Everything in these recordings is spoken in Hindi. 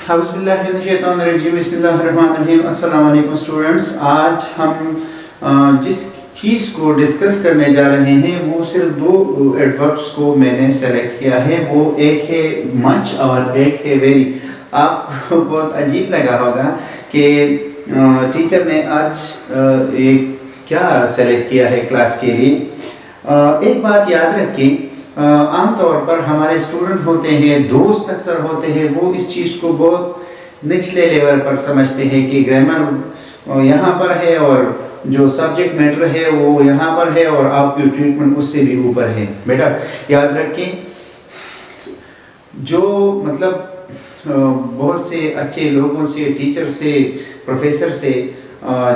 अस्सलाम वालेकुम स्टूडेंट्स। आज हम जिस चीज़ को डिस्कस करने जा रहे हैं वो सिर्फ दो एडवर्ब्स को मैंने सेलेक्ट किया है। वो एक है मच और एक है वेरी। आपको बहुत अजीब लगा होगा कि टीचर ने आज एक क्या सेलेक्ट किया है क्लास के लिए। एक बात याद रखें, आमतौर पर हमारे स्टूडेंट होते हैं, दोस्त अक्सर होते हैं, वो इस चीज़ को बहुत निचले लेवल पर समझते हैं कि ग्रामर यहाँ पर है और जो सब्जेक्ट मैटर है वो यहाँ पर है और आपकी ट्रीटमेंट उससे भी ऊपर है। बेटा याद रखें, जो मतलब बहुत से अच्छे लोगों से, टीचर से, प्रोफेसर से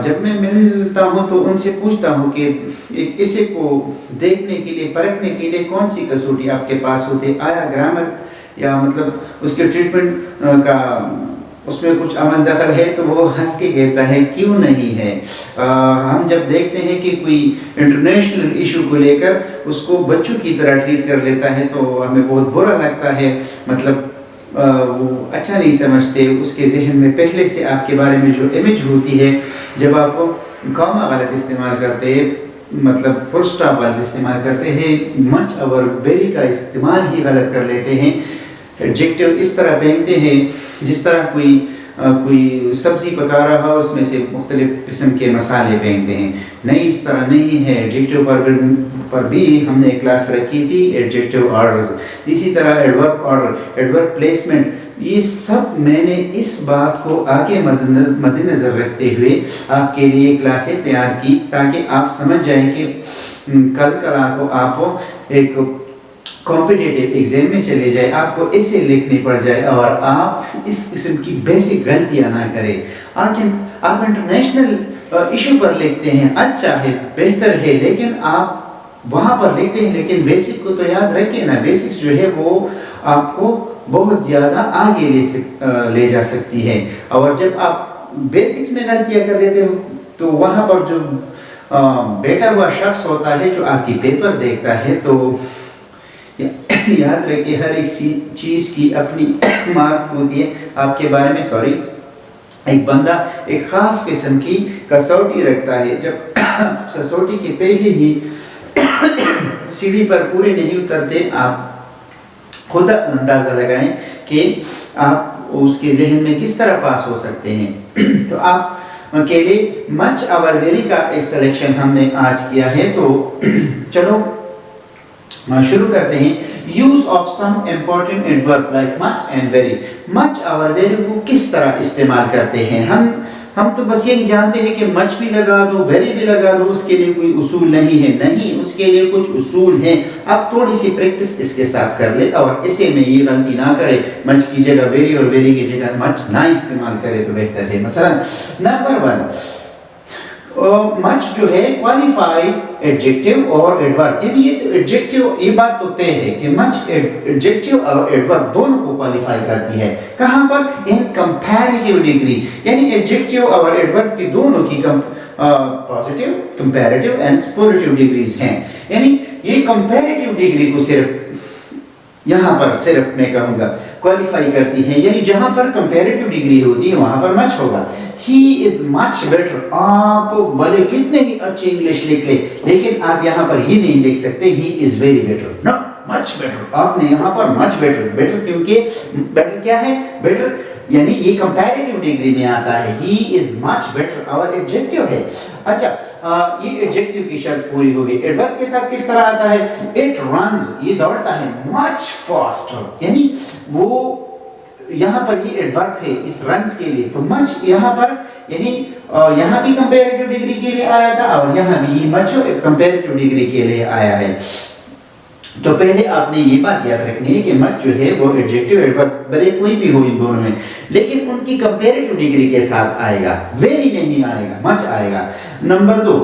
जब मैं मिलता हूँ तो उनसे पूछता हूँ कि एक किसी को देखने के लिए, परखने के लिए कौन सी कसौटी आपके पास होती, आया ग्रामर या मतलब उसके ट्रीटमेंट का उसमें कुछ अमल दखल है, तो वो हंस के कहता है क्यों नहीं है। हम जब देखते हैं कि कोई इंटरनेशनल इशू को लेकर उसको बच्चों की तरह ट्रीट कर लेता है तो हमें बहुत बुरा लगता है। मतलब वो अच्छा नहीं समझते, उसके जहन में पहले से आपके बारे में जो इमेज होती है, जब आप कॉमा गलत इस्तेमाल करते हैं, मतलब फुल स्टॉप गलत इस्तेमाल करते हैं, मच और वेरी का इस्तेमाल ही गलत कर लेते हैं, एडजेक्टिव इस तरह फेंकते हैं जिस तरह कोई सब्जी पका रहा हो उसमें से मुख्तलिफ किस्म के मसाले फेंकते हैं। नहीं, इस तरह नहीं है। एडजेक्टिव पर भी हमने क्लास रखी थी, एडजेक्टिव ऑर्डर्स, इसी तरह एडवर्ब ऑर्डर, एडवर्ब प्लेसमेंट, ये सब मैंने इस बात को आगे मद्देनजर रखते हुए आपके लिए क्लासें तैयार की ताकि आप समझ जाएं कि कल को आप एक कॉम्पिटिटिव एग्जाम में चले जाए, आपको ऐसे लिखनी पड़ जाए और आप इस किस्म की बेसिक गलतियां ना करें। आप इंटरनेशनल इशू पर लिखते हैं, अच्छा है, बेहतर है, लेकिन आप वहाँ पर लिखते हैं, लेकिन बेसिक को तो याद रखें ना। बेसिक्स जो है वो आपको बहुत ज़्यादा आगे ले जा सकती है। और जब आप बेसिक्स में गलतियाँ कर देते हो तो वहाँ पर जो बैठा हुआ शख्स होता है जो आपकी पेपर देखता है, तो याद रखिए हर एक चीज़ की अपनी मार्क होती है आपके बारे में। सॉरी, एक बंदा एक ख़ास किस्म की कसौटी रखता है। जब कसौटी के पहले ही सीढ़ी पर पूरे नहीं उतरते, आप खुद अंदाज़ा लगाएं कि आप उसके जहन में किस तरह पास हो सकते हैं। तो आप के लिए मच और वेरी का एक सिलेक्शन हमने आज किया है। तो चलो शुरू करते हैं। Use of some important adverb like much and very. Much और वेरी को किस तरह इस्तेमाल करते हैं हम तो बस यही जानते हैं कि मच भी लगा दो, वेरी भी लगा दो, उसके लिए कोई उसूल नहीं है। नहीं, उसके लिए कुछ उसूल हैं। अब थोड़ी सी प्रैक्टिस इसके साथ कर ले और इसे में ये गलती ना करे, मच की जगह वेरी और वेरी की जगह मच ना इस्तेमाल करे तो बेहतर है। मसलन नंबर 1, मच जो है क्वालिफाइड एडजेक्टिव और एडवर्ब, यानी ये तो एडजेक्टिव, ये बात तो तय है कि मच एडजेक्टिव और एडवर्ब दोनों को क्वालिफाई करती है। कहाँ पर? इन कंपैरेटिव डिग्री, यानी एडजेक्टिव और एडवर्ब की दोनों की positive, comparative and superlative degrees हैं। यानी ये कंपैरेटिव डिग्री को सिर्फ यहाँ पर सिर्फ मैं कहूँगा क्वालिफाई करती है, यानी जहाँ पर कंपैरेटिव डिग्री होती है वहाँ पर मच होगा। He is much better। आप भले कितने ही अच्छे इंग्लिश लिख ले, लेकिन आप यहाँ पर ही नहीं लिख सकते he is very better, no, much better। आपने यहाँ पर much better, better क्योंकि better क्या है? better यानी ये कंपैरेटिव डिग्री में आता है। he is much better और एडजेक्टिव है। अच्छा, ये एडजेक्टिव की शर्त पूरी होगी। एडवर्ब के साथ किस तरह आता है? it runs, ये दौड़ता है, much faster, यानी वो यहाँ पर ये एडवर्ब है इस रन्स के लिए, तो मच यहाँ पर यानी यहाँ भी कंपैरेटिव डिग्री के लिए आया था और यहाँ भी मच कंपैरेटिव डिग्री के लिए आया है। तो पहले आपने ये बात याद रखनी है कि मच जो है वो एडजेक्टिव एडवर्ब भले कोई भी हो इन दोनों में, लेकिन उनकी कंपैरेटिव डिग्री के साथ आएगा, वेरी नहीं आएगा, मच आएगा। Number 2,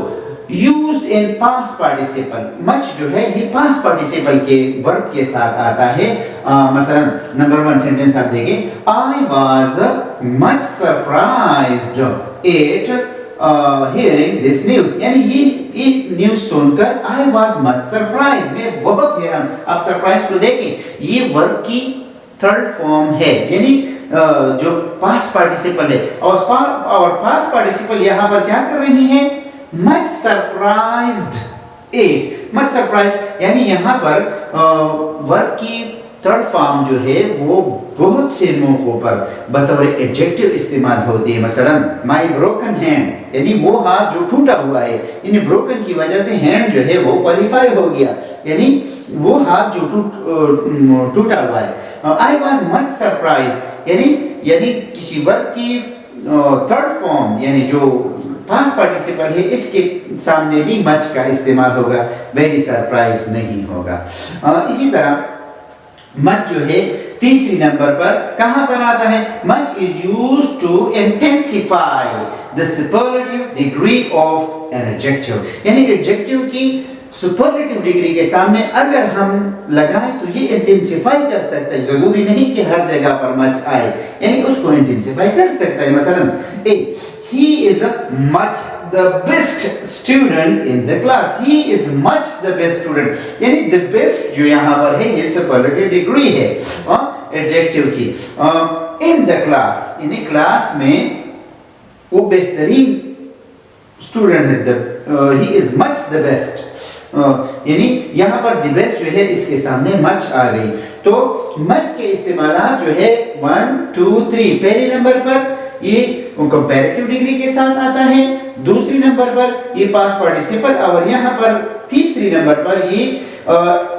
used in past participle. Much जो है ये पास्ट पार्टिसिपल के वर्ब के साथ आता है। मसलन नंबर 1 सेंटेंस आप देखें, I was much surprised eight hearing this news, यानी ये न्यूज सुनकर आई वाज मच सरप्राइज्ड, मैं बहुत हैरान। आप सरप्राइज को देखें, ये वर्ब की थर्ड फॉर्म है, यानी जो पास्ट पार्टिसिपल है और पास्ट पार्टिसिपल यहाँ पर क्या कर रही है, much surprised eight. Much surprise यानी यहाँ पर वर्ब की थर्ड फॉर्म जो है वो बहुत से मौकों पर बतौर एडजेक्टिव इस्तेमाल होती है। मसलन माई ब्रोकन हैंड यानी वो हाथ जो टूटा हुआ है, यानी ब्रोकन की वजह से हैंड जो है वो क्वालिफाई हो गया, यानी वो हाथ जो टूटा हुआ है। आई वॉज मच सरप्राइज यानी किसी वर्ब की थर्ड फॉर्म यानी जो पास्ट पार्टिसिपल है इसके सामने भी मच का इस्तेमाल होगा, वेरी सरप्राइज नहीं होगा। इसी तरह मच जो है तीसरी नंबर पर कहां पर आता है, much is used to intensify the superlative degree of an adjective, यानी एडजेक्टिव की सुपरलेटिव डिग्री के सामने अगर हम लगाएं तो ये इंटेंसिफाई कर सकता है, जरूरी नहीं कि हर जगह पर मच आए, यानी उसको इंटेंसिफाई कर सकता है। मसलन he is much the best student in the class, he is much the best student, यानी the best जो यहाँ पर है ये superlative degree है adjective की। in the class यानी क्लास में वो बेहतरीन स्टूडेंट है, he is much the best, यानी यहाँ पर the best जो है इसके सामने much आ गई। तो much के इस्तेमाल जो है 1 2 3, पहले नंबर पर ये कंपैरेटिव डिग्री के साथ आता है, दूसरी नंबर पर ये पास्ट पार्टिसिपल और यहाँ पर तीसरी नंबर पर ये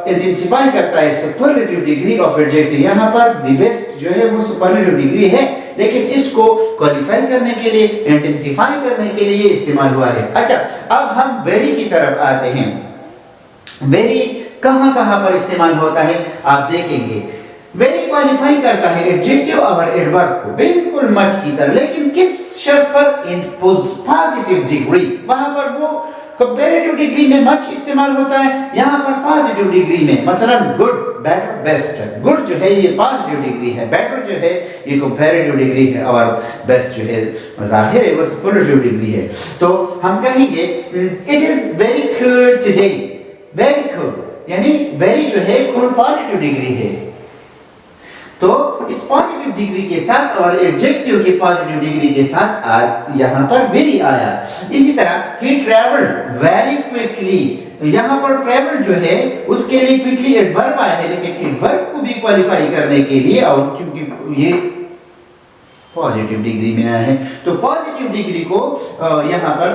इंटेंसिफाई करता है सुपरलेटिव डिग्री ऑफ एडजेक्टिव। यहाँ पर द बेस्ट जो है वो सुपरलेटिव डिग्री है, लेकिन इसको क्वालिफाई करने के लिए, इंटेंसिफाई करने के लिए इस्तेमाल हुआ है। अच्छा, अब हम वेरी की तरफ आते हैं। वेरी कहाँ कहाँ पर इस्तेमाल होता है आप देखेंगे। वेरी क्वालिफाई करता है एडजेक्टिव और एडवर्ब को बिल्कुल मच की तरह, लेकिन किस शर्त पर, इन पॉजिटिव डिग्री। वहां पर वो कंपैरेटिव डिग्री में मच इस्तेमाल होता है, यहाँ पर पॉजिटिव डिग्री में। मसलन गुड, बेटर, बेस्ट। गुड जो है ये पॉजिटिव डिग्री है, बेटर जो है ये कंपैरेटिव डिग्री है और बेस्ट जो है जाहिर है वो सुपरलेटिव डिग्री है। तो हम कहेंगे it is very cool today, very cool यानी वेरी जो है कूल पॉजिटिव डिग्री है। तो इस पॉजिटिव डिग्री के साथ और एडजेक्टिव की पॉजिटिव डिग्री के साथ यहाँ पर वेरी आया। इसी तरह he traveled very quickly, यहाँ पर ट्रैवल जो है उसके लिए क्विकली एडवर्ब आया है, लेकिन एडवर्ब को भी क्वालिफाई करने के लिए और क्योंकि ये पॉजिटिव डिग्री में आया है तो पॉजिटिव डिग्री को यहाँ पर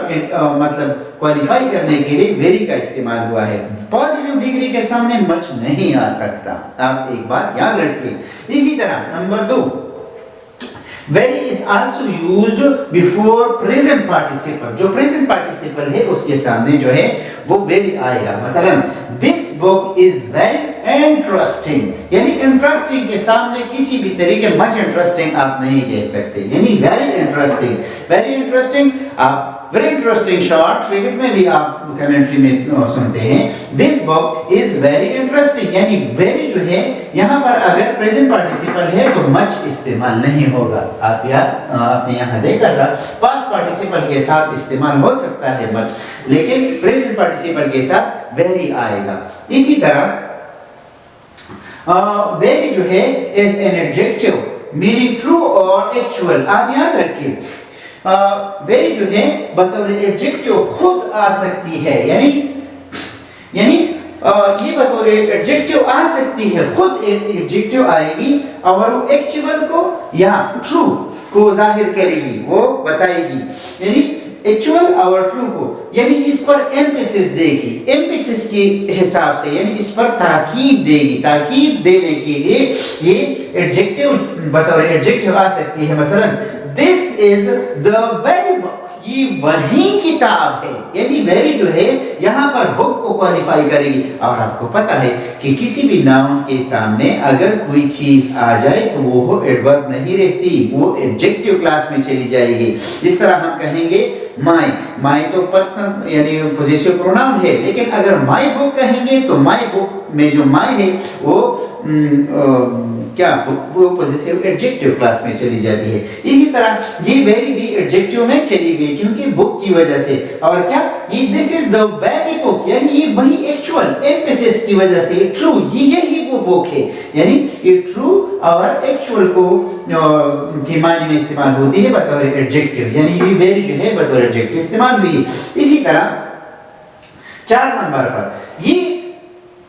मतलब क्वालिफाई करने के लिए वेरी का इस्तेमाल हुआ है। पॉजिटिव डिग्री के सामने मच नहीं आ सकता, आप एक बात याद रखिए। इसी तरह number 2, very is also used before present participle. जो प्रेजेंट पार्टिसिपल है उसके सामने जो है वो वेरी आएगा। मसलन this book is very interesting, यानी इंटरेस्टिंग के सामने किसी भी तरीके मच इंटरेस्टिंग आप नहीं कह सकते, यानी वेरी इंटरेस्टिंग। वेरी इंटरेस्टिंग आप वेरी इंटरेस्टिंग शॉर्ट क्रिकेट में भी आप कमेंट्री में सुनते हैं, this book is very interesting, यानी वेरी जो है यहाँ पर अगर प्रेजेंट पार्टिसिपल है तो मच इस्तेमाल नहीं होगा। आपने यहाँ देखा था पास्ट पार्टिसिपल के साथ इस्तेमाल हो सकता है मच, लेकिन प्रेजेंट पार्टिसिपल के साथ वेरी आएगा। इसी तरह वेरी जो है is an adjective meaning true और एक्चुअल। आप याद रखिए वेरी जो है बतौर एडजेक्टिव खुद आ सकती है, यानी ये बतौर एडजेक्टिव आ सकती है, खुद एडजेक्टिव आएगी और एक्चुअल को या ट्रू को जाहिर करेगी, वो बताएगी, यानी एक्चुअल और ट्रू को, यानी इस पर एम्फेसिस देगी, एम्फेसिस के हिसाब से यानी इस पर ताकीद देगी, ताकीद देने के लिए ये एडजेक्टिव बतौर एडजेक्टिव आ सकती है। मसलन this is the very book, ये वही किताब है, यानी वेरी जो है यहाँ पर बुक को क्वालिफाई करेगी। और आपको पता है कि किसी भी नाउन के सामने अगर कोई चीज आ जाए तो वो एडवर्ब नहीं रहती, वो एडजेक्टिव क्लास में चली जाएगी। इस तरह हम कहेंगे माई, माई तो पर्सनल यानी पोजेसिव प्रोनाउन है, लेकिन अगर माई बुक कहेंगे तो माई बुक में जो माई है वो क्या वो पॉजिटिव एडजेक्टिव क्लास में चली जाती है। इसी तरह ये वेरी भी एडजेक्टिव में चली गई क्योंकि बुक की वजह से। और क्या ये this is the very book, यानी ये वही एक्चुअल एम्फेसिस की वजह से ट्रू, यही वो बुक है, यानी ये ट्रू और एक्चुअल को के मायने में इस्तेमाल होती है बतौर एडजेक्टिव, यानी ये वेरी जो है बतौर एडजेक्टिव इस्तेमाल हुई है। इसी तरह 4 नंबर पर ये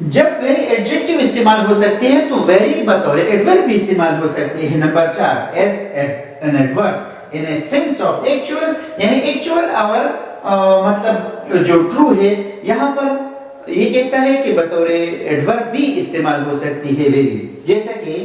जब वेरी एडजेक्टिव इस्तेमाल हो सकती है तो वेरी बतौर एडवर्ब भी इस्तेमाल हो सकती है। Number 4 as an adverb in a sense of actual, यानी एक्चुअल और मतलब जो ट्रू है यहाँ पर ये कहता है कि बतौर एडवर्ब भी इस्तेमाल हो सकती है वेरी, जैसा कि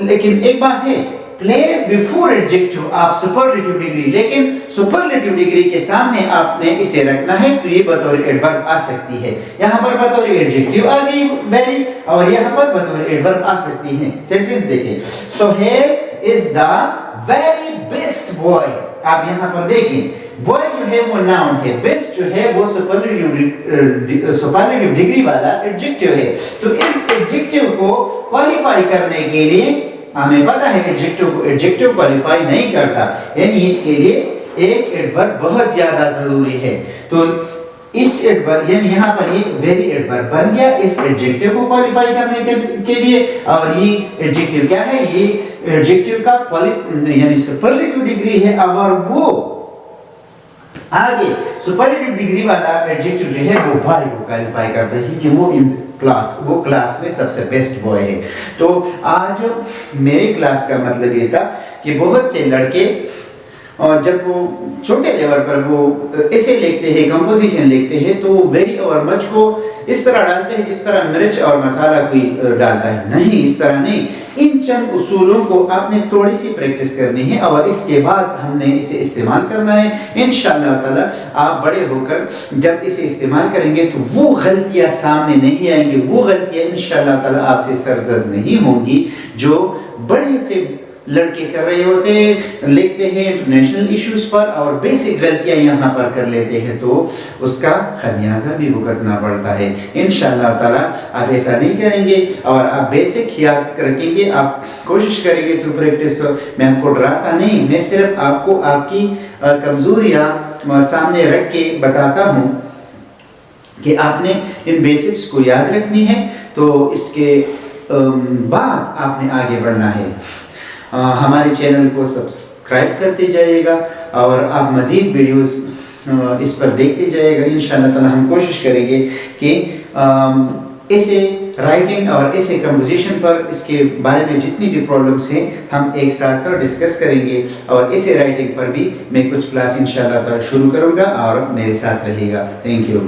लेकिन एक बात है प्लेस बिफोर एडजेक्टिव आप सुपरलेटिव डिग्री, लेकिन सुपरलेटिव डिग्री के सामने आपने इसे रखना है तो ये बतौर एडवर्ब आ सकती है। यहाँ पर बतौर एडजेक्टिव आ गई वेरी और यहाँ पर बतौर एडवर्ब आ सकती है। सेंटेंस देखिए, Sohail is the very best boy. आप यहाँ पर देखें बॉय जो है वो नाउन है, बेस्ट जो है वो सुपरलेटिव डिग्री वाला एडजेक्टिव है। तो इस एडजेक्टिव को क्वालिफाई करने के लिए हमें पता है एडजेक्टिव क्वालिफाई नहीं करता, यानी इसके लिए एक एडवर्ब बहुत ज्यादा जरूरी है। तो इस एडवर्ब यानी यहाँ पर ये वेरी एडवर्ब बन गया इस एडजेक्टिव को क्वालिफाई करने के लिए। और ये एडजेक्टिव क्या है, ये एडजेक्टिव का यानी सुपरलेटिव डिग्री है और वो आगे सुपरलेटिव डिग्री वाला एडजेक्टिव जो है वो बॉय को क्वालिफाई करता है कि वो क्लास में सबसे बेस्ट बॉय है। तो आज मेरे क्लास का मतलब ये था कि बहुत से लड़के और जब वो छोटे लेवल पर वो ऐसे लिखते हैं, कंपोजिशन लिखते हैं, तो वेरी और मच को इस तरह डालते हैं जिस तरह मिर्च और मसाला कोई डालता है, नहीं इस तरह नहीं। इन चंद उसूलों को आपने थोड़ी सी प्रैक्टिस करनी है और इसके बाद हमने इसे इस्तेमाल करना है। इंशाअल्लाह ताला आप बड़े होकर जब इसे इस्तेमाल करेंगे तो वो गलतियां सामने नहीं आएंगी, वो गलतियां इंशाअल्लाह ताला आपसे सरजद नहीं होंगी जो बड़े से लड़के कर रहे होते हैं, लिखते हैं इंटरनेशनल इश्यूज पर और बेसिक गलतियां यहाँ पर कर लेते हैं तो उसका खमियाजा भी भुगतना पड़ता है। इंशाअल्लाह ताला आप ऐसा नहीं करेंगे और आप बेसिक याद रखेंगे, आप कोशिश करेंगे तो प्रैक्टिस। मैं आपको डराता नहीं, मैं सिर्फ आपको आपकी कमजोरियां सामने रख के बताता हूँ कि आपने इन बेसिक्स को याद रखनी है, तो इसके बाद आपने आगे बढ़ना है। हमारे चैनल को सब्सक्राइब करते जाइएगा और आप मज़ीद वीडियोस इस पर देखते जाइएगा। इंशाअल्लाह ताला हम कोशिश करेंगे कि ऐसे राइटिंग और ऐसे कंपोजिशन पर इसके बारे में जितनी भी प्रॉब्लम्स हैं हम एक साथ डिस्कस करेंगे और ऐसे राइटिंग पर भी मैं कुछ क्लास इंशाअल्लाह ताला शुरू करूँगा और मेरे साथ रहिएगा। Thank you.